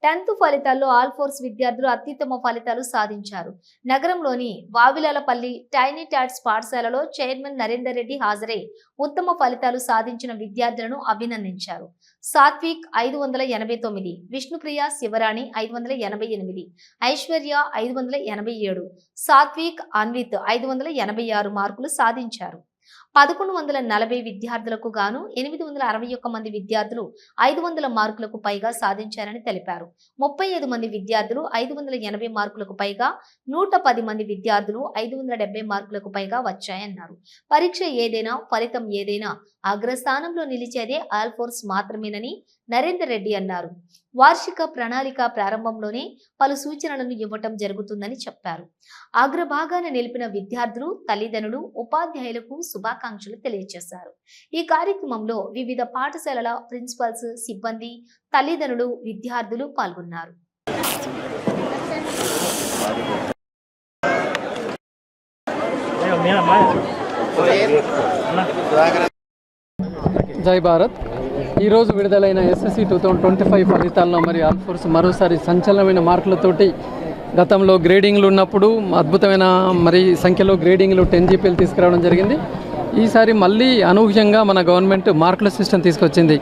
10th ఫలితాల్లో all force విద్యార్థులు అత్యుత్తమ ఫలితాలు సాధించారు. నగరంలోని వావిలాలపల్లి టైనీ టాట్స్ పాఠశాలలో చైర్మన్ నరేందర్ రెడ్డి హాజరై ఉత్తమ ఫలితాలు సాధించిన విద్యార్థులను అభినందించారు. సాత్విక్ 589, విష్ణుప్రియ శివరాణి 588, ఐశ్వర్య 587, సాత్విక్ అన్విత్ 586 మార్కులు సాధించారు. 1140 విద్యార్థులకు గాను 861 మంది విద్యార్థులు 500 మార్కులకు పైగా సాధించారని తెలిపారు. 35 మంది విద్యార్థులు 580 మార్కులకు పైగా, 110 మంది విద్యార్థులు 570 మార్కులకు పైగా వచ్చాయన్నారు. పరీక్ష ఏదైనా, ఫలితం ఏదైనా అగ్రస్థానంలో నిలిచేదే ఆల్ ఫోర్స్ మాత్రమేనని నరేందర్ రెడ్డి అన్నారు. వార్షిక ప్రణాళిక ప్రారంభంలోనే పలు సూచనలను ఇవ్వటం జరుగుతుందని చెప్పారు. అగ్రభాగాన నిలిపిన విద్యార్థులు, తల్లిదండ్రులు, ఉపాధ్యాయులకు శుభాకాంక్షలు తెలియజేశారు. ఈ కార్యక్రమంలో వివిధ పాఠశాలల ప్రిన్సిపల్స్, సిబ్బంది, తల్లిదండ్రులు, విద్యార్థులు పాల్గొన్నారు. జై భారత్. ఈరోజు విడుదలైన ఎస్ఎస్సి 2025 ఫలితాల్లో మరి ఆల్ ఫోర్స్ మరోసారి సంచలనమైన మార్కులతోటి గతంలో గ్రేడింగ్లు ఉన్నప్పుడు అద్భుతమైన మరి సంఖ్యలో గ్రేడింగ్లు 10 GPలు తీసుకురావడం జరిగింది. ఈసారి మళ్ళీ అనూహ్యంగా మన గవర్నమెంట్ మార్కుల సిస్టమ్ తీసుకొచ్చింది.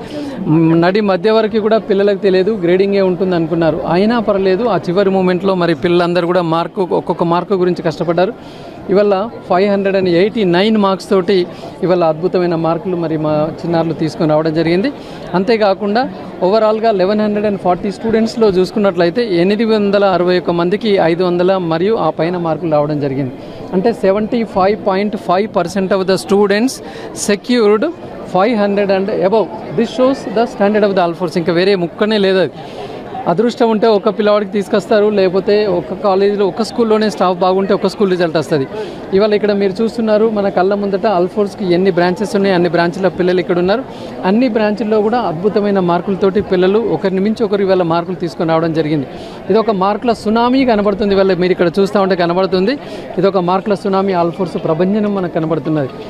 నడి మధ్య వరకు కూడా పిల్లలకు తెలియదు గ్రేడింగే ఉంటుంది అనుకున్నారు. అయినా పర్లేదు, ఆ చివరి మూమెంట్లో మరి పిల్లలందరూ కూడా ఒక్కొక్క మార్కు గురించి కష్టపడ్డారు. ఇవాళ 589 మార్క్స్ తోటి ఇవాళ అద్భుతమైన మార్కులు మరి మా చిన్నారులు తీసుకొని రావడం జరిగింది. అంతేకాకుండా ఓవరాల్గా 1140 స్టూడెంట్స్లో చూసుకున్నట్లయితే 861 మందికి 500 మరియు ఆ పైన మార్కులు రావడం జరిగింది. అంటే 75.5% of the students secured 500 and above. This shows the standard of the all force. ఇంకా వేరే ముక్కనే లేదు. అది అదృష్టం ఉంటే ఒక పిల్లవాడికి తీసుకొస్తారు, లేకపోతే ఒక కాలేజీలో ఒక స్కూల్లోనే స్టాఫ్ బాగుంటే ఒక స్కూల్ రిజల్ట్ వస్తుంది. ఇవాళ ఇక్కడ మీరు చూస్తున్నారు మన కళ్ళ ముందట ఆల్ ఫోర్స్కి ఎన్ని బ్రాంచెస్ ఉన్నాయి, అన్ని బ్రాంచ్ల పిల్లలు ఇక్కడ ఉన్నారు. అన్ని బ్రాంచుల్లో కూడా అద్భుతమైన మార్కులతోటి పిల్లలు ఒకరిని మించి ఒకరు ఇవాళ మార్కులు తీసుకొని రావడం జరిగింది. ఇది ఒక మార్కుల సునామీ కనబడుతుంది. ఇవాళ మీరు ఇక్కడ చూస్తూ ఉంటే కనబడుతుంది. ఇది ఒక మార్కుల సునామీ ఆల్ ఫోర్స్ ప్రభంజనం మనకు కనబడుతున్నది.